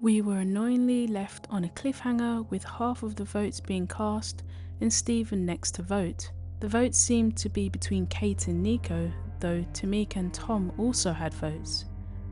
We were annoyingly left on a cliffhanger with half of the votes being cast and Stephen next to vote. The votes seemed to be between Kate and Nico, though Tamika and Tom also had votes.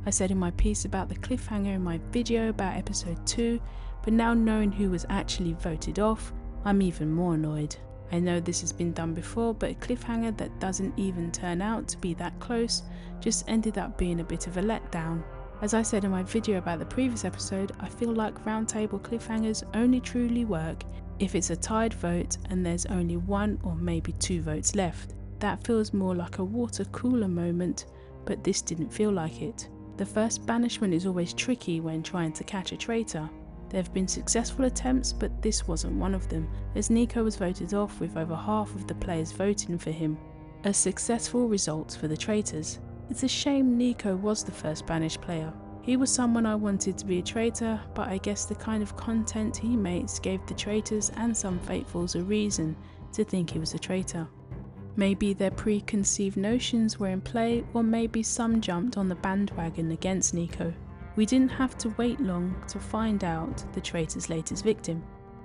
I said in my piece about the cliffhanger in my video about episode 2, but now knowing who was actually voted off, I'm even more annoyed. I know this has been done before, but a cliffhanger that doesn't even turn out to be that close just ended up being a bit of a letdown. As I said in my video about the previous episode, I feel like roundtable cliffhangers only truly work if it's a tied vote and there's only 1 or maybe 2 votes left. That feels more like a water cooler moment, but this didn't feel like it. The first banishment is always tricky when trying to catch a traitor. There have been successful attempts, but this wasn't one of them, as Nico was voted off with over half of the players voting for him. A successful result for the traitors. It's a shame Nico was the first banished player. He was someone I wanted to be a traitor, but I guess the kind of content he makes gave the traitors and some faithfuls a reason to think he was a traitor. Maybe their preconceived notions were in play, or maybe some jumped on the bandwagon against Nico. We didn't have to wait long to find out the traitor's latest victim.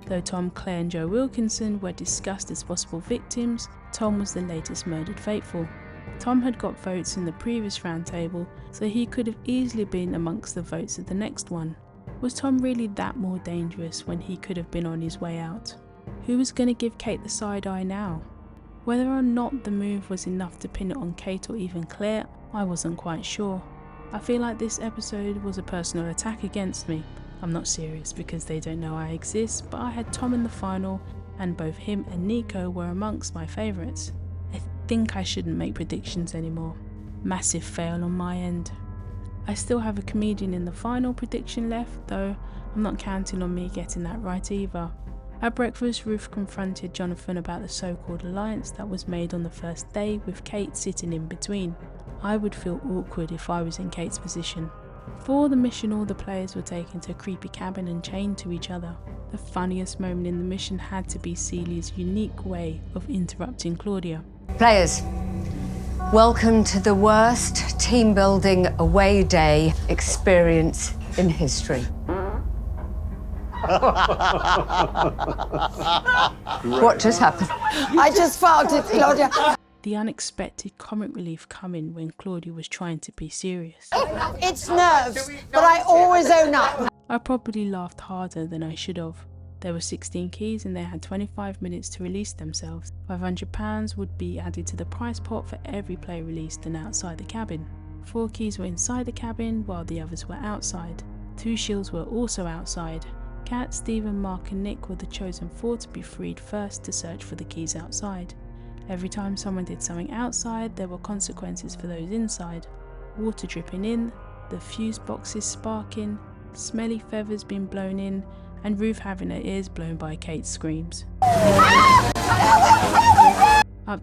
Though Tom, Claire and Joe Wilkinson were discussed as possible victims, Tom was the latest murdered faithful. Tom had got votes in the previous roundtable, so he could have easily been amongst the votes of the next one. Was Tom really that more dangerous when he could have been on his way out? Who was going to give Kate the side eye now? Whether or not the move was enough to pin it on Kate or even Claire, I wasn't quite sure. I feel like this episode was a personal attack against me. I'm not serious because they don't know I exist, but I had Tom in the final and both him and Nico were amongst my favourites. I think I shouldn't make predictions anymore. Massive fail on my end. I still have a comedian in the final prediction left, though I'm not counting on me getting that right either. At breakfast, Ruth confronted Jonathan about the so-called alliance that was made on the first day with Kate sitting in between. I would feel awkward if I was in Kate's position. For the mission, all the players were taken to a creepy cabin and chained to each other. The funniest moment in the mission had to be Celia's unique way of interrupting Claudia. Players, welcome to the worst team-building away day experience in history. What just happened? I just farted, Claudia. The unexpected comic relief coming when Claudia was trying to be serious. It's nerves, but I always own up. I probably laughed harder than I should have. There were 16 keys and they had 25 minutes to release themselves. £500 would be added to the prize pot for every player released and outside the cabin. 4 keys were inside the cabin while the others were outside. 2 shields were also outside. Kat, Stephen, Mark and Nick were the chosen 4 to be freed first to search for the keys outside. Every time someone did something outside, there were consequences for those inside. Water dripping in, the fuse boxes sparking, smelly feathers being blown in, and Ruth having her ears blown by Kate's screams. Up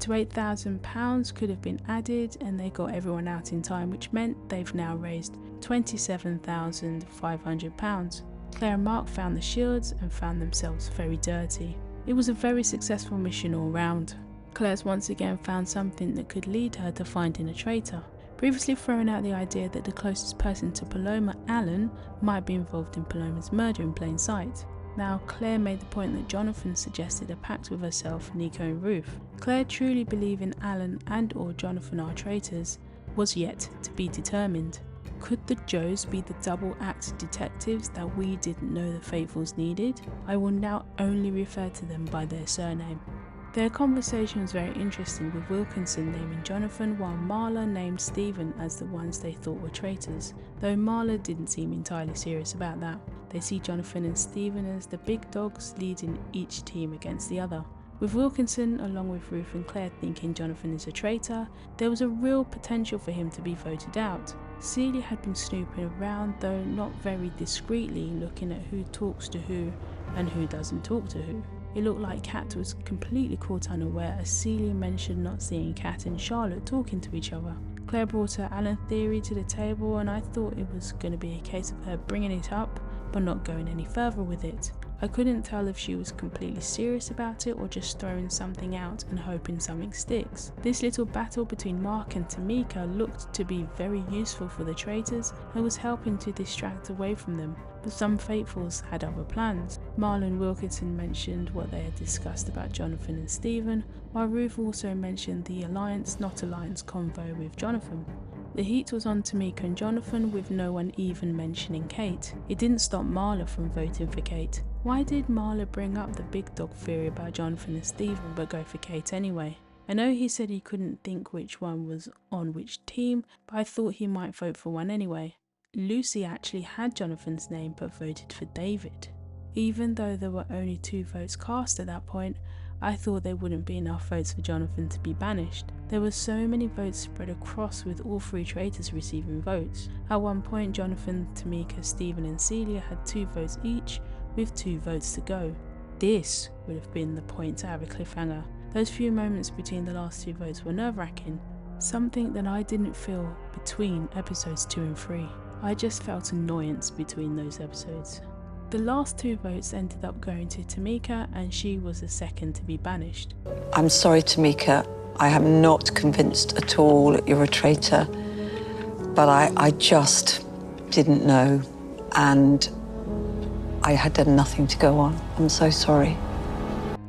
to £8,000 could have been added and they got everyone out in time, which meant they've now raised £27,500. Claire and Mark found the shields and found themselves very dirty. It was a very successful mission all round. Claire's once again found something that could lead her to finding a traitor, previously throwing out the idea that the closest person to Paloma, Alan, might be involved in Paloma's murder in plain sight. Now, Claire made the point that Jonathan suggested a pact with herself, Nico and Ruth. Claire truly believing Alan and or Jonathan are traitors was yet to be determined. Could the Joes be the double-act detectives that we didn't know the Faithfuls needed? I will now only refer to them by their surname. Their conversation was very interesting, with Wilkinson naming Jonathan while Marla named Stephen as the ones they thought were traitors, though Marla didn't seem entirely serious about that. They see Jonathan and Stephen as the big dogs leading each team against the other. With Wilkinson, along with Ruth and Claire thinking Jonathan is a traitor, there was a real potential for him to be voted out. Celia had been snooping around, though not very discreetly, looking at who talks to who and who doesn't talk to who. It looked like Kat was completely caught unaware as Celia mentioned not seeing Kat and Charlotte talking to each other. Claire brought her Alan theory to the table and I thought it was going to be a case of her bringing it up but not going any further with it. I couldn't tell if she was completely serious about it or just throwing something out and hoping something sticks. This little battle between Mark and Tamika looked to be very useful for the traitors and was helping to distract away from them, but some faithfuls had other plans. Marlon Wilkinson mentioned what they had discussed about Jonathan and Stephen, while Ruth also mentioned the alliance not alliance convo with Jonathan. The heat was on Tamika and Jonathan, with no one even mentioning Kate. It didn't stop Marla from voting for Kate. Why did Marla bring up the big dog theory about Jonathan and Stephen but go for Kate anyway? I know he said he couldn't think which one was on which team, but I thought he might vote for one anyway. Lucy actually had Jonathan's name but voted for David. Even though there were only 2 votes cast at that point, I thought there wouldn't be enough votes for Jonathan to be banished. There were so many votes spread across, with all 3 traitors receiving votes. At one point, Jonathan, Tamika, Stephen and Celia had 2 votes each, with 2 votes to go. This would have been the point to have a cliffhanger. Those few moments between the last 2 votes were nerve-wracking, something that I didn't feel between episodes 2 and 3. I just felt annoyance between those episodes. The last 2 votes ended up going to Tamika, and she was the second to be banished. I'm sorry, Tamika. I am not convinced at all that you're a traitor, but I just didn't know, and I had done nothing to go on. I'm so sorry.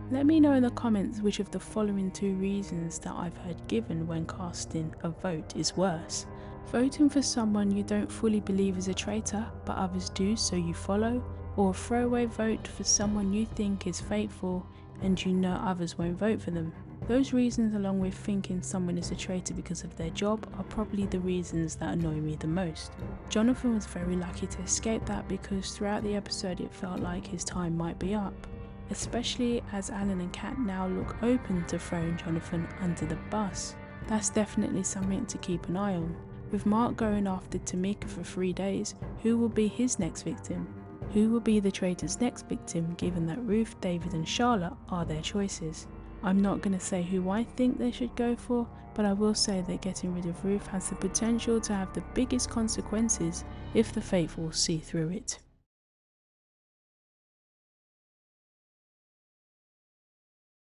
Let me know in the comments which of the following 2 reasons that I've heard given when casting a vote is worse. Voting for someone you don't fully believe is a traitor, but others do, so you follow, or a throwaway vote for someone you think is faithful and you know others won't vote for them. Those reasons, along with thinking someone is a traitor because of their job, are probably the reasons that annoy me the most. Jonathan was very lucky to escape that, because throughout the episode it felt like his time might be up, especially as Alan and Kat now look open to throwing Jonathan under the bus. That's definitely something to keep an eye on. With Mark going after Tamika for 3 days, who will be his next victim? Who will be the traitor's next victim, given that Ruth, David and Charlotte are their choices? I'm not going to say who I think they should go for, but I will say that getting rid of Ruth has the potential to have the biggest consequences if the faithful see through it.